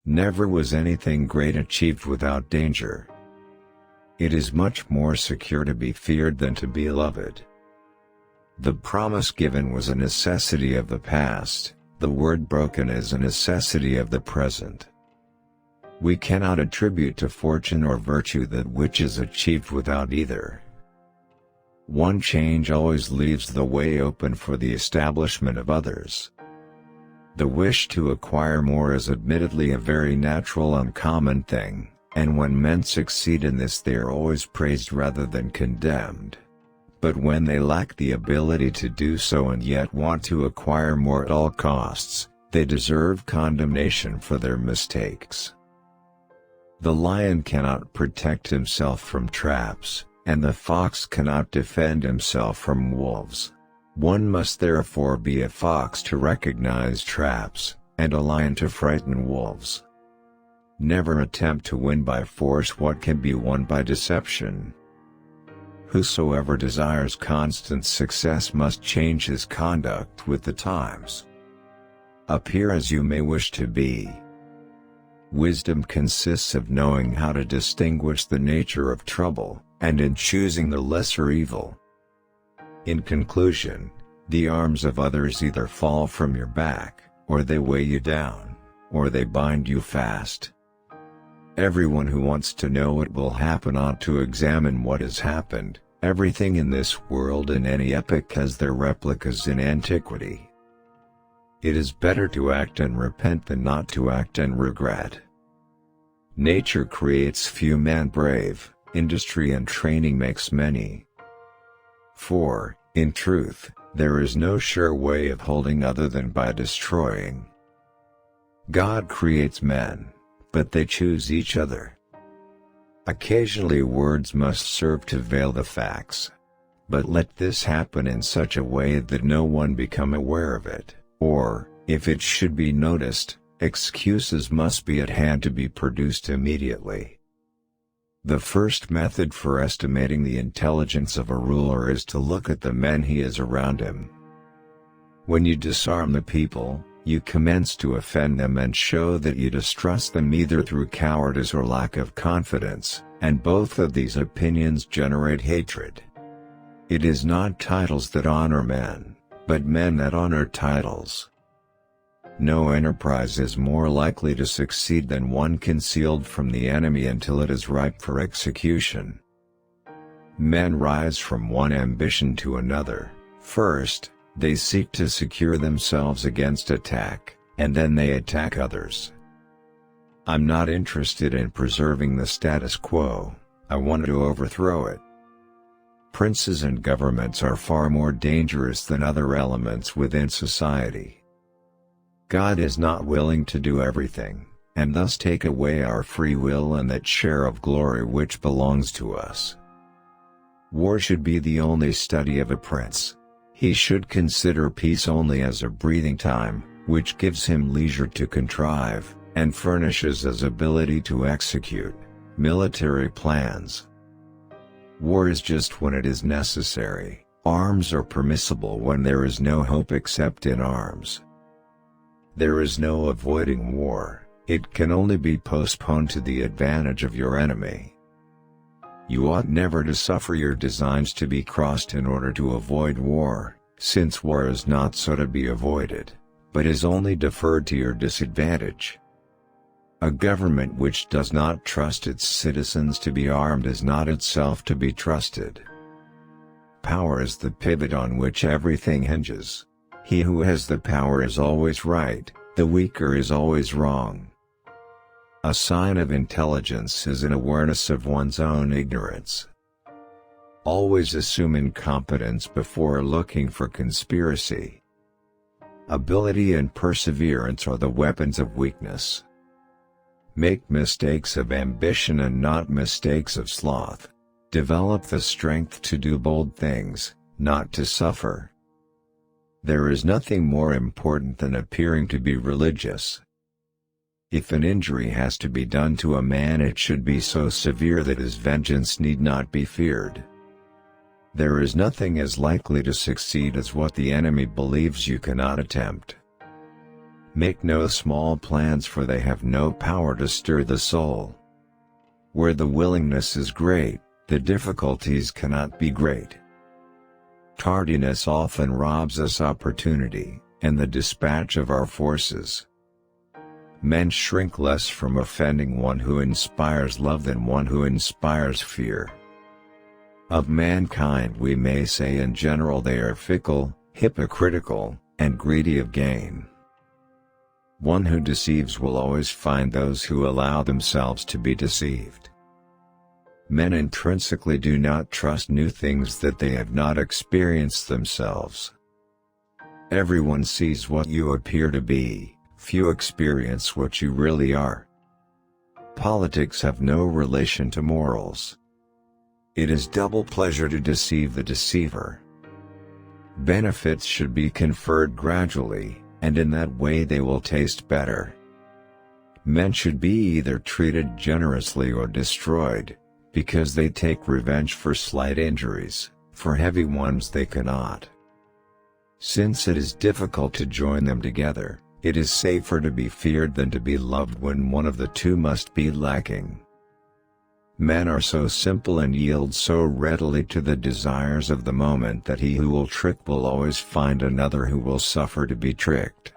Never was anything great achieved without danger. It is much more secure to be feared than to be loved. The promise given was a necessity of the past, the word broken is a necessity of the present. We cannot attribute to fortune or virtue that which is achieved without either. One change always leaves the way open for the establishment of others. The wish to acquire more is admittedly a very natural and common thing, and when men succeed in this they are always praised rather than condemned. But when they lack the ability to do so and yet want to acquire more at all costs, they deserve condemnation for their mistakes. The lion cannot protect himself from traps, and the fox cannot defend himself from wolves. One must therefore be a fox to recognize traps, and a lion to frighten wolves. Never attempt to win by force what can be won by deception. Whosoever desires constant success must change his conduct with the times. Appear as you may wish to be. Wisdom consists of knowing how to distinguish the nature of trouble, and in choosing the lesser evil. In conclusion, the arms of others either fall from your back, or they weigh you down, or they bind you fast. Everyone who wants to know what will happen ought to examine what has happened. Everything in this world in any epoch has their replicas in antiquity. It is better to act and repent than not to act and regret. Nature creates few men brave, industry and training makes many. For, in truth, there is no sure way of holding other than by destroying. God creates men, but they choose each other. Occasionally words must serve to veil the facts. But let this happen in such a way that no one become aware of it, or, if it should be noticed, excuses must be at hand to be produced immediately. The first method for estimating the intelligence of a ruler is to look at the men he has around him. When you disarm the people, you commence to offend them and show that you distrust them either through cowardice or lack of confidence, and both of these opinions generate hatred. It is not titles that honor men, but men that honor titles. No enterprise is more likely to succeed than one concealed from the enemy until it is ripe for execution. Men rise from one ambition to another. First, they seek to secure themselves against attack, and then they attack others. I'm not interested in preserving the status quo, I want to overthrow it. Princes and governments are far more dangerous than other elements within society. God is not willing to do everything, and thus take away our free will and that share of glory which belongs to us. War should be the only study of a prince. He should consider peace only as a breathing time, which gives him leisure to contrive, and furnishes his ability to execute, military plans. War is just when it is necessary. Arms are permissible when there is no hope except in arms. There is no avoiding war, it can only be postponed to the advantage of your enemy. You ought never to suffer your designs to be crossed in order to avoid war, since war is not so to be avoided, but is only deferred to your disadvantage. A government which does not trust its citizens to be armed is not itself to be trusted. Power is the pivot on which everything hinges. He who has the power is always right, the weaker is always wrong. A sign of intelligence is an awareness of one's own ignorance. Always assume incompetence before looking for conspiracy. Ability and perseverance are the weapons of weakness. Make mistakes of ambition and not mistakes of sloth. Develop the strength to do bold things, not to suffer. There is nothing more important than appearing to be religious. If an injury has to be done to a man, it should be so severe that his vengeance need not be feared. There is nothing as likely to succeed as what the enemy believes you cannot attempt. Make no small plans, for they have no power to stir the soul. Where the willingness is great, the difficulties cannot be great. Tardiness often robs us opportunity, and the dispatch of our forces. Men shrink less from offending one who inspires love than one who inspires fear. Of mankind we may say in general they are fickle, hypocritical, and greedy of gain. One who deceives will always find those who allow themselves to be deceived. Men intrinsically do not trust new things that they have not experienced themselves. Everyone sees what you appear to be, few experience what you really are. Politics have no relation to morals. It is double pleasure to deceive the deceiver. Benefits should be conferred gradually, and in that way they will taste better. Men should be either treated generously or destroyed, because they take revenge for slight injuries, for heavy ones they cannot. Since it is difficult to join them together, it is safer to be feared than to be loved when one of the two must be lacking. Men are so simple and yield so readily to the desires of the moment that he who will trick will always find another who will suffer to be tricked.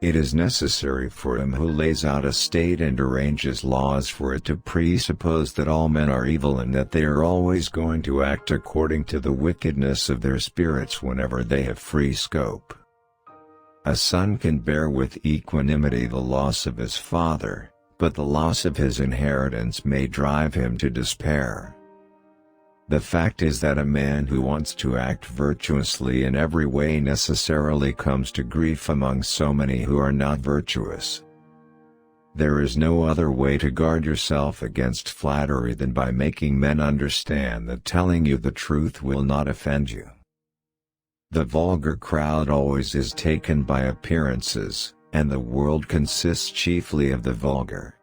It is necessary for him who lays out a state and arranges laws for it to presuppose that all men are evil and that they are always going to act according to the wickedness of their spirits whenever they have free scope. A son can bear with equanimity the loss of his father, but the loss of his inheritance may drive him to despair. The fact is that a man who wants to act virtuously in every way necessarily comes to grief among so many who are not virtuous. There is no other way to guard yourself against flattery than by making men understand that telling you the truth will not offend you. The vulgar crowd always is taken by appearances, and the world consists chiefly of the vulgar.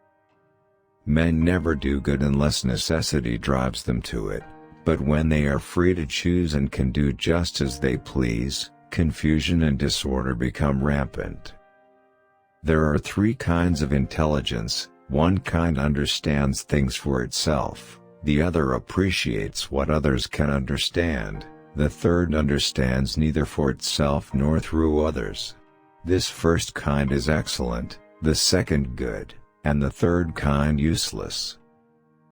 Men never do good unless necessity drives them to it. But when they are free to choose and can do just as they please, confusion and disorder become rampant. There are three kinds of intelligence: one kind understands things for itself, the other appreciates what others can understand, the third understands neither for itself nor through others. This first kind is excellent, the second good, and the third kind useless.